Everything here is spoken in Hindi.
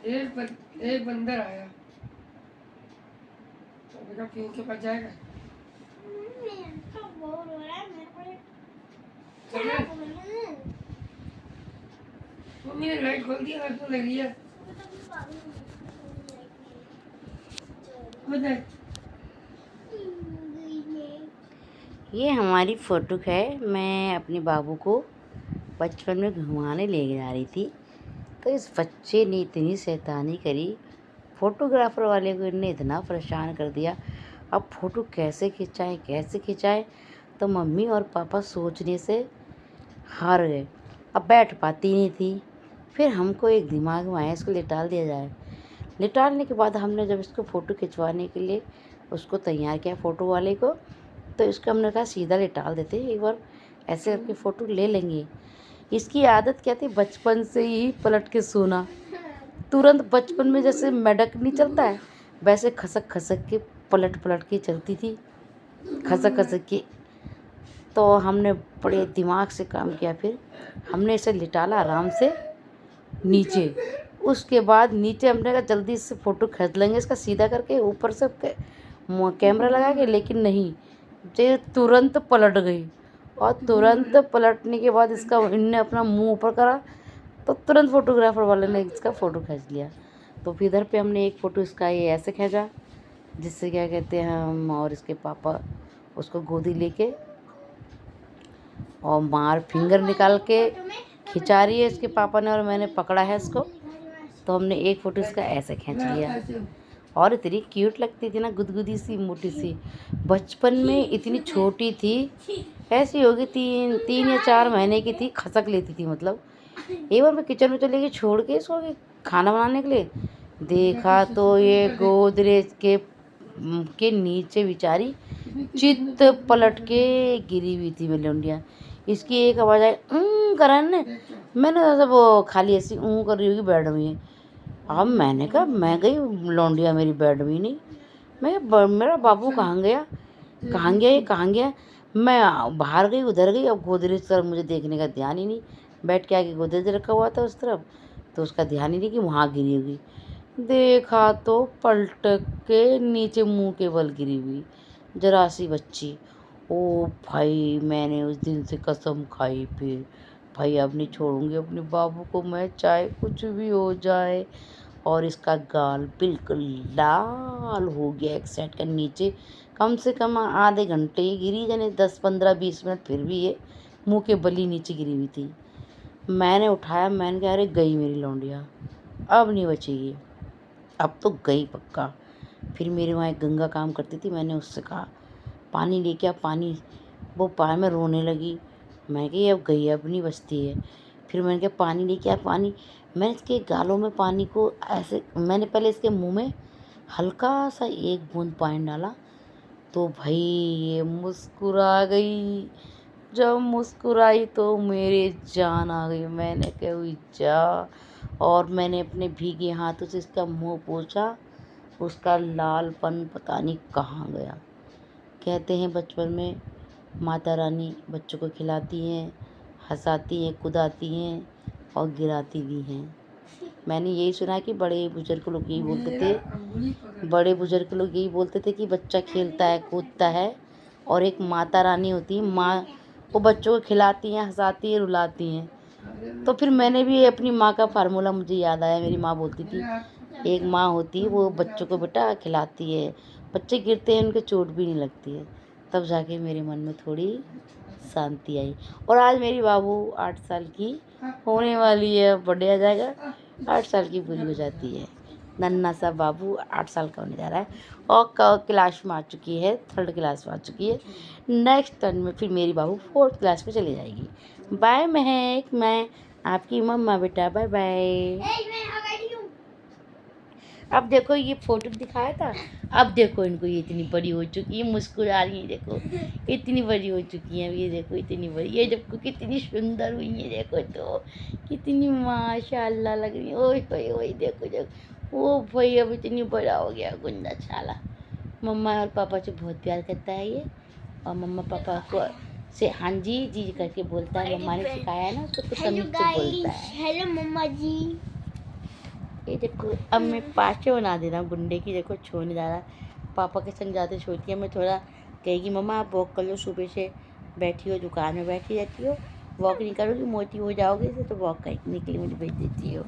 एक बंदर आया तो बेटा क्यों के पास जाएगा। मम्मी ने लाइट खोल दिया, लाइट तो लगी है। ये हमारी फ़ोटो है। मैं अपने बाबू को बचपन में घुमाने ले जा रही थी, तो इस बच्चे ने इतनी शैतानी करी, फ़ोटोग्राफ़र वाले को इनने इतना परेशान कर दिया। अब फ़ोटो कैसे खिंचाएं, तो मम्मी और पापा सोचने से हार गए। अब बैठ पाती नहीं थी। फिर हमको एक दिमाग में आया, इसको लिटाल दिया जाए। लिटालने के बाद हमने जब इसको फ़ोटो खिंचवाने के लिए उसको तैयार किया फ़ोटो वाले को, तो इसको हमने कहा सीधा लिटाल देते, एक बार ऐसे करके फ़ोटो ले लेंगे। इसकी आदत क्या थी, बचपन से ही पलट के सोना। तुरंत बचपन में जैसे मेढक नहीं चलता है, वैसे खसक खसक के पलट पलट के चलती थी, खसक खसक के। तो हमने बड़े दिमाग से काम किया। फिर हमने इसे लिटाला आराम से नीचे। उसके बाद नीचे हमने कहा जल्दी से फ़ोटो खींच लेंगे इसका, सीधा करके ऊपर से कैमरा लगा के, लेकिन नहीं, ये तुरंत पलट गई। और तुरंत पलटने के बाद इसका इनने अपना मुंह ऊपर करा, तो तुरंत फोटोग्राफर वाले ने इसका फ़ोटो खींच लिया। तो फिर इधर पे हमने एक फ़ोटो इसका ये ऐसे खींचा, जिससे क्या कहते हैं, हम और इसके पापा उसको गोदी लेके और मार फिंगर निकाल के खिंचा रही है इसके पापा ने, और मैंने पकड़ा है इसको। तो हमने एक फ़ोटो इसका ऐसे खींच लिया। और इतनी क्यूट लगती थी ना, गुदगुदी सी मोटी सी। बचपन में इतनी छोटी थी, ऐसी होगी 3 या 4 महीने की थी, खसक लेती थी। मतलब एक बार मैं किचन में चली गई छोड़ के इसको खाना बनाने के लिए, देखा तो ये गोदरेज के नीचे बेचारी चित पलट के गिरी हुई थी मेलोंडिया। इसकी एक आवाज़ आई करन ने, मैंने सोचा वो खाली ऐसी कर रही होगी बेड में। अब मैंने कहा मैं गई लौंडिया मेरी बेड में नहीं, मेरा बाबू कहाँ गया, कहाँ गया। मैं बाहर गई, उधर गई, अब गोदरेज तरफ मुझे देखने का ध्यान ही नहीं। बैठ के आगे गोदरेज रखा हुआ था उस तरफ, तो उसका ध्यान ही नहीं कि वहाँ गिरी होगी। देखा तो पलट के नीचे मुंह के बल गिरी हुई जरा सी बच्ची। ओ भाई, मैंने उस दिन से कसम खाई, फिर भाई अब नहीं छोड़ूंगी अपने बाबू को मैं, चाहे कुछ भी हो जाए। और इसका गाल बिल्कुल लाल हो गया एक साइड का, नीचे कम से कम आधे घंटे ही गिरी, यानी 10-15-20 मिनट, फिर भी ये मुंह के बली नीचे गिरी हुई थी। मैंने उठाया, मैंने कहा अरे गई मेरी लौंडिया, अब नहीं बचेगी, अब तो गई पक्का। फिर मेरे वहाँ एक गंगा काम करती थी, मैंने उससे कहा पानी लेके आ, पानी। वो पानी में रोने लगी। मैं कही अब गई, अब नहीं बचती है। फिर मैंने कहा पानी लेके आ, पानी। मैंने इसके गालों में पानी को ऐसे, मैंने पहले इसके मुंह में हल्का सा एक बूंद पानी डाला, तो भाई ये मुस्कुरा गई। जब मुस्कुराई तो मेरे जान आ गई। मैंने कहा हुई जा, और मैंने अपने भीगे हाथों से इसका मुंह पोंछा। उसका लालपन पता नहीं कहाँ गया। कहते हैं बचपन में माता रानी बच्चों को खिलाती हैं, हंसाती हैं, कुदाती हैं और गिराती भी हैं। मैंने यही सुना है कि बड़े बुजुर्ग लोग यही बोलते थे कि बच्चा खेलता है, कूदता है, और एक माता रानी होती है, माँ, वो बच्चों को खिलाती हैं, हंसाती हैं, रुलाती हैं। तो फिर मैंने भी अपनी माँ का फार्मूला मुझे याद आया। मेरी माँ बोलती थी एक माँ होती है, वो बच्चों को बेटा खिलाती है, बच्चे गिरते हैं उनके चोट भी नहीं लगती है। तब जाके मेरे मन में थोड़ी शांति आई। और आज मेरी बाबू 8 साल की होने वाली है, बर्थडे आ जाएगा, 8 साल की पूरी हो जाती है। नन्ना सा बाबू 8 साल का होने जा रहा है, और क्लास में आ चुकी है, 3rd क्लास में आ चुकी है। नेक्स्ट टर्न में फिर मेरी बाबू 4th क्लास में चली जाएगी। बाय महक, मैं आपकी मम्मा बेटा, बाय बाय। अब देखो ये फोटो दिखाया था, अब देखो इनको, ये इतनी बड़ी हो चुकी है, मुस्कुरा रही है, देखो इतनी बड़ी हो चुकी है। ये देखो इतनी बड़ी, ये जब कितनी सुंदर हुई है, देखो तो कितनी माशाल्लाह लग रही है। ओए ओए देखो देखो, वो भाई अब इतनी बड़ा हो गया गुंदा छाला। मम्मा और पापा से बहुत प्यार करता है ये, और मम्मा पापा को से हाँ जी जी करके बोलता है। मम्मा ने सिखाया है ना उसको, तो तमीज से बोलता है। हेलो मम्मा जी। ये देखो अब मैं पाँचों बना दे रहा हूँ गुंडे की। देखो छोड़ने जा रहा है, पापा के संग जाते छोड़ती है। मैं थोड़ा कहेगी मम्मा आप वॉक कर लो, सुबह से बैठी हो दुकान में बैठी रहती हो, वॉक नहीं करोगी मोटी हो जाओगे, तो वॉक करने के लिए मुझे भेज देती हो।